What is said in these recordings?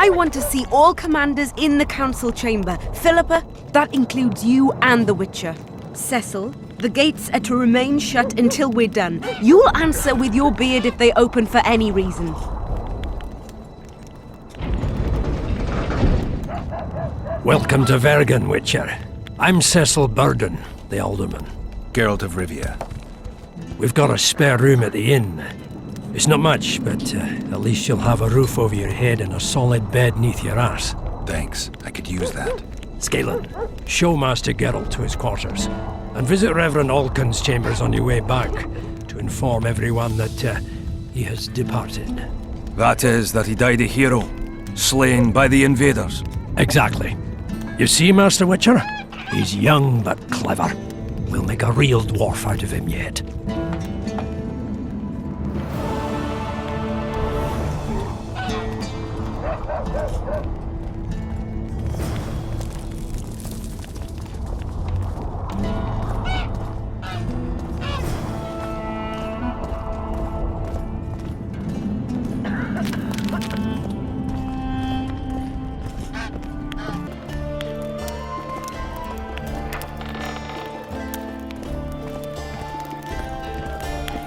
I want to see all commanders in the council chamber. Philippa, that includes you and the Witcher. Cecil, the gates are to remain shut until we're done. You'll answer with your beard if they open for any reason. Welcome to Vergen, Witcher. I'm Cecil Burden, the Alderman. Geralt of Rivia. We've got a spare room at the inn. It's not much, but at least you'll have a roof over your head and a solid bed neath your ass. Thanks, I could use that. Scalen, show Master Geralt to his quarters, and visit Reverend Alcon's chambers on your way back to inform everyone that he has departed. That is, that he died a hero, slain by the invaders. Exactly. You see, Master Witcher? He's young but clever. We'll make a real dwarf out of him yet.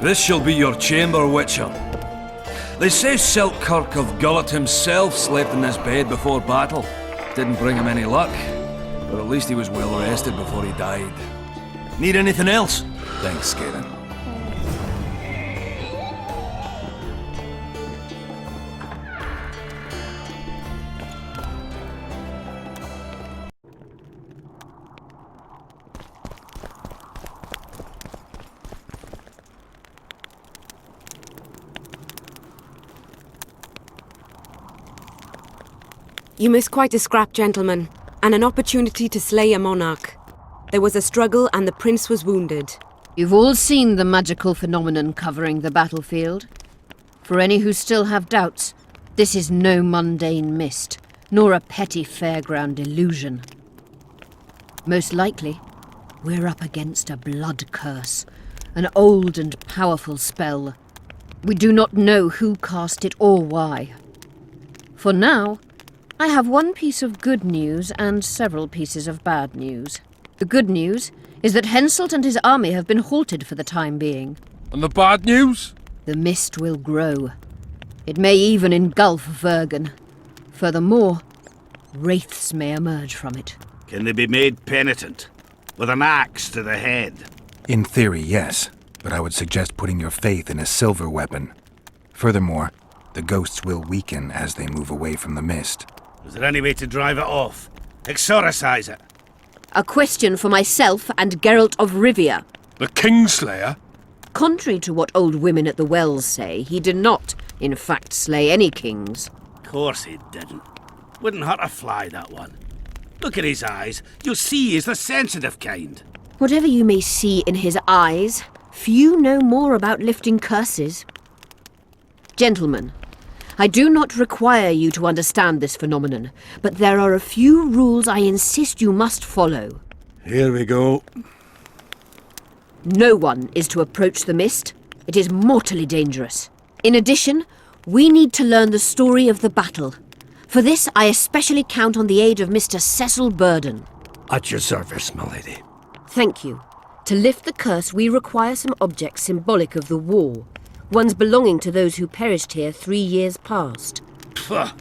This shall be your chamber, Witcher. They say Selkirk of Geralt himself slept in this bed before battle. Didn't bring him any luck, but at least he was well rested before he died. Need anything else? Thanks, Scalen. You missed quite a scrap, gentlemen, and an opportunity to slay a monarch. There was a struggle and the prince was wounded. You've all seen the magical phenomenon covering the battlefield. For any who still have doubts, this is no mundane mist, nor a petty fairground illusion. Most likely, we're up against a blood curse, an old and powerful spell. We do not know who cast it or why. For now, I have one piece of good news and several pieces of bad news. The good news is that Henselt and his army have been halted for the time being. And the bad news? The mist will grow. It may even engulf Vergen. Furthermore, wraiths may emerge from it. Can they be made penitent? With an axe to the head? In theory, yes, but I would suggest putting your faith in a silver weapon. Furthermore, the ghosts will weaken as they move away from the mist. Is there any way to drive it off? Exorcise it? A question for myself and Geralt of Rivia. The Kingslayer? Contrary to what old women at the wells say, he did not, in fact, slay any kings. Course he didn't. Wouldn't hurt a fly, that one. Look at his eyes. You'll see he's the sensitive kind. Whatever you may see in his eyes, few know more about lifting curses. Gentlemen, I do not require you to understand this phenomenon, but there are a few rules I insist you must follow. Here we go. No one is to approach the mist. It is mortally dangerous. In addition, we need to learn the story of the battle. For this, I especially count on the aid of Mr. Cecil Burden. At your service, my lady. Thank you. To lift the curse, we require some objects symbolic of the war. Ones belonging to those who perished here 3 years past. Pfft,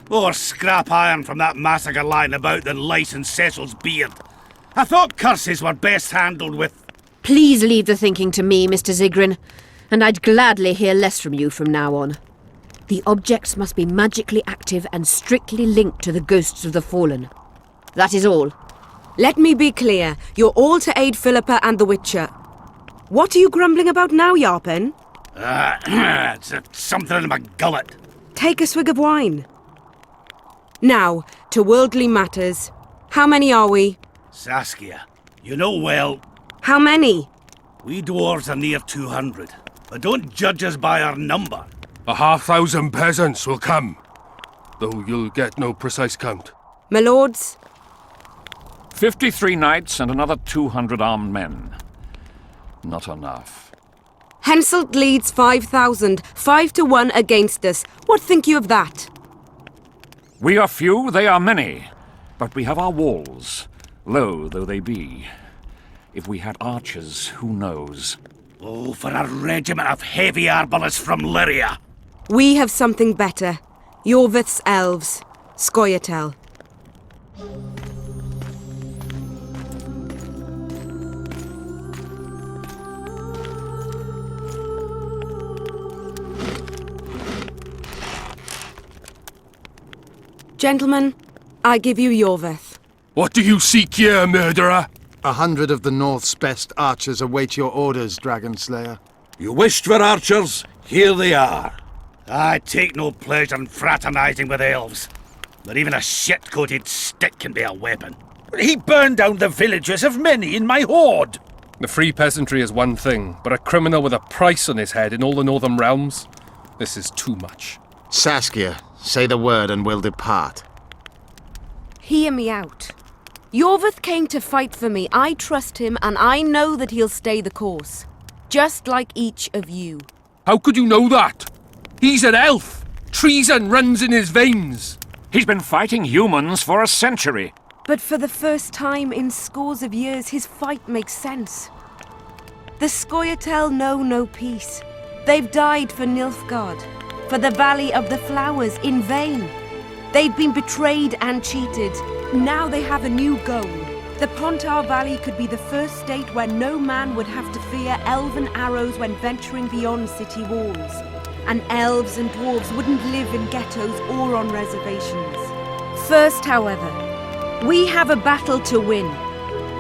more scrap iron from that massacre lying about than lice in Cecil's beard. I thought curses were best handled with... Please leave the thinking to me, Mr. Zigrin, and I'd gladly hear less from you from now on. The objects must be magically active and strictly linked to the ghosts of the fallen. That is all. Let me be clear. You're all to aid Philippa and the Witcher. What are you grumbling about now, Yarpen? It's something in my gullet. Take a swig of wine. Now, to worldly matters. How many are we? Saskia, you know well... How many? We dwarves are near 200, but don't judge us by our number. 1,000 peasants will come, though you'll get no precise count. My lords? 53 knights and another 200 armed men. Not enough. Henselt leads 5,000, 5 to 1 against us. What think you of that? We are few, they are many. But we have our walls, low though they be. If we had archers, who knows? Oh, for a regiment of heavy arbalists from Lyria. We have something better. Iorveth's elves. Scoia'tael. Gentlemen, I give you Iorveth. What do you seek here, murderer? 100 of the North's best archers await your orders, Dragonslayer. You wished for archers? Here they are. I take no pleasure in fraternizing with elves. But even a shit-coated stick can be a weapon. He burned down the villages of many in my horde. The free peasantry is one thing, but a criminal with a price on his head in all the Northern realms? This is too much. Saskia, say the word and we'll depart. Hear me out. Iorveth came to fight for me. I trust him, and I know that he'll stay the course. Just like each of you. How could you know that? He's an elf! Treason runs in his veins! He's been fighting humans for a century. But for the first time in scores of years, his fight makes sense. The Scoia'tael know no peace. They've died for Nilfgaard, for the Valley of the Flowers, in vain. They've been betrayed and cheated. Now they have a new goal. The Pontar Valley could be the first state where no man would have to fear elven arrows when venturing beyond city walls. And elves and dwarves wouldn't live in ghettos or on reservations. First, however, we have a battle to win.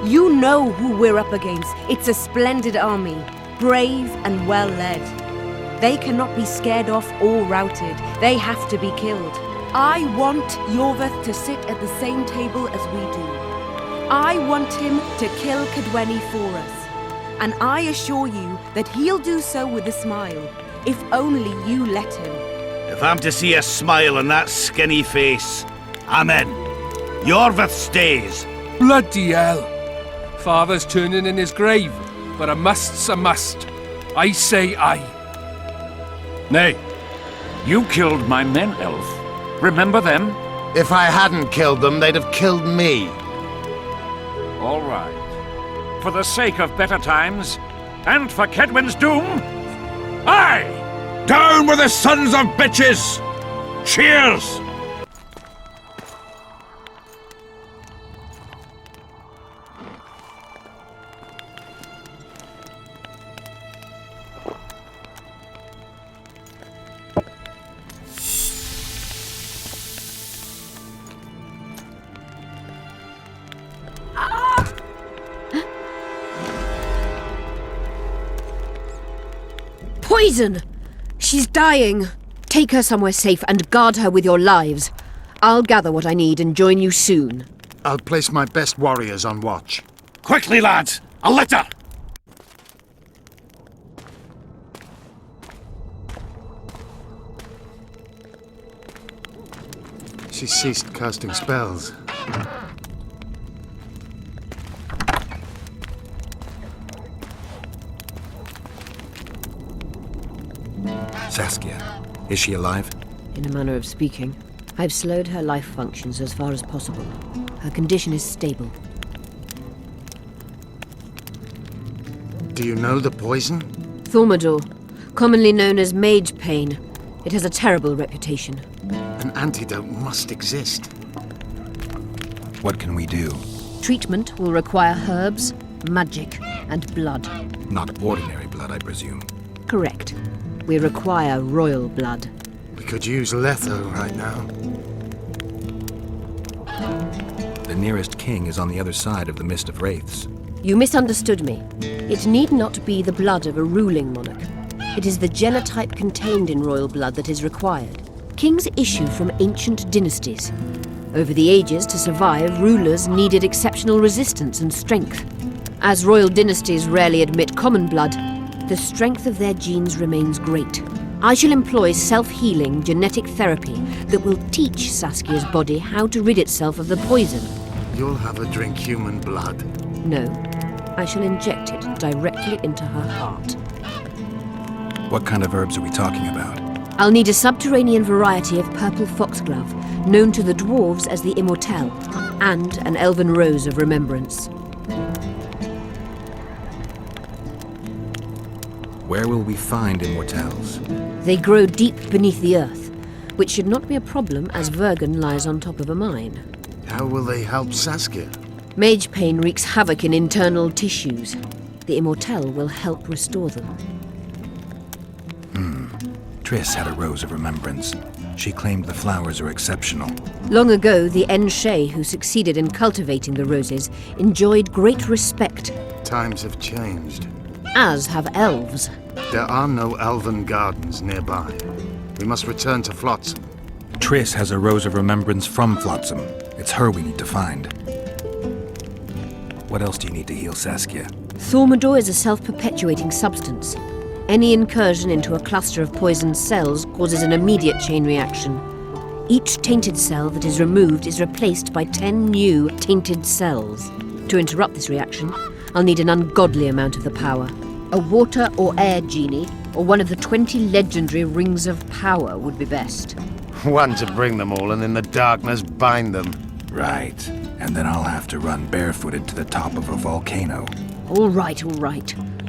You know who we're up against. It's a splendid army, brave and well led. They cannot be scared off or routed. They have to be killed. I want Iorveth to sit at the same table as we do. I want him to kill Cadweni for us. And I assure you that he'll do so with a smile, if only you let him. If I'm to see a smile on that skinny face, I'm in. Iorveth stays. Bloody hell! Father's turning in his grave, but a must's a must. I say aye. Nay, you killed my men, elf. Remember them? If I hadn't killed them, they'd have killed me. All right. For the sake of better times, and for Kedwin's doom, aye! Down with the sons of bitches! Cheers! Poison! She's dying. Take her somewhere safe and guard her with your lives. I'll gather what I need and join you soon. I'll place my best warriors on watch. Quickly, lads! A litter! She ceased casting spells. Saskia, is she alive? In a manner of speaking, I've slowed her life functions as far as possible. Her condition is stable. Do you know the poison? Thaumadour, commonly known as mage pain. It has a terrible reputation. An antidote must exist. What can we do? Treatment will require herbs, magic, and blood. Not ordinary blood, I presume. Correct. We require royal blood. We could use Letho right now. The nearest king is on the other side of the Mist of Wraiths. You misunderstood me. It need not be the blood of a ruling monarch. It is the genotype contained in royal blood that is required. Kings issue from ancient dynasties. Over the ages, to survive, rulers needed exceptional resistance and strength. As royal dynasties rarely admit common blood, the strength of their genes remains great. I shall employ self-healing genetic therapy that will teach Saskia's body how to rid itself of the poison. You'll have her drink human blood. No, I shall inject it directly into her heart. What kind of herbs are we talking about? I'll need a subterranean variety of purple foxglove, known to the dwarves as the Immortelle, and an elven rose of remembrance. Where will we find immortelles? They grow deep beneath the earth, which should not be a problem as Vergen lies on top of a mine. How will they help Saskia? Mage pain wreaks havoc in internal tissues. The Immortelle will help restore them. Triss had a rose of remembrance. She claimed the flowers are exceptional. Long ago, the Enshe who succeeded in cultivating the roses enjoyed great respect, Times have changed. as have elves. There are no elven gardens nearby. We must return to Flotsam. Triss has a rose of remembrance from Flotsam. It's her we need to find. What else do you need to heal Saskia? Thaumadour is a self-perpetuating substance. Any incursion into a cluster of poisoned cells causes an immediate chain reaction. Each tainted cell that is removed is replaced by 10 new tainted cells. To interrupt this reaction, I'll need an ungodly amount of the power. A water or air genie, or one of the 20 legendary rings of power would be best. One to bring them all and in the darkness bind them. Right. And then I'll have to run barefooted to the top of a volcano. All right.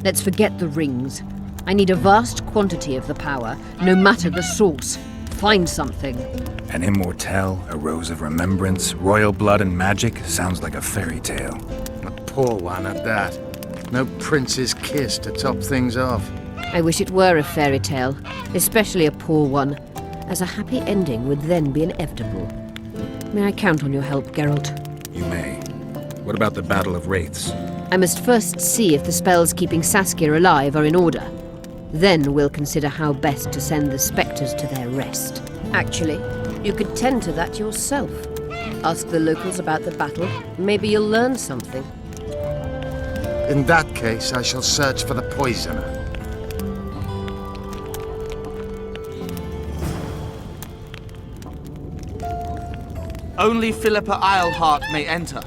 Let's forget the rings. I need a vast quantity of the power, no matter the source. Find something. An immortelle, a rose of remembrance, royal blood and magic sounds like a fairy tale. A poor one at that. No prince's kiss to top things off. I wish it were a fairy tale, especially a poor one, as a happy ending would then be inevitable. May I count on your help, Geralt? You may. What about the Battle of Wraiths? I must first see if the spells keeping Saskia alive are in order. Then we'll consider how best to send the spectres to their rest. Actually, you could tend to that yourself. Ask the locals about the battle. Maybe you'll learn something. In that case, I shall search for the poisoner. Only Philippa Eilhart may enter.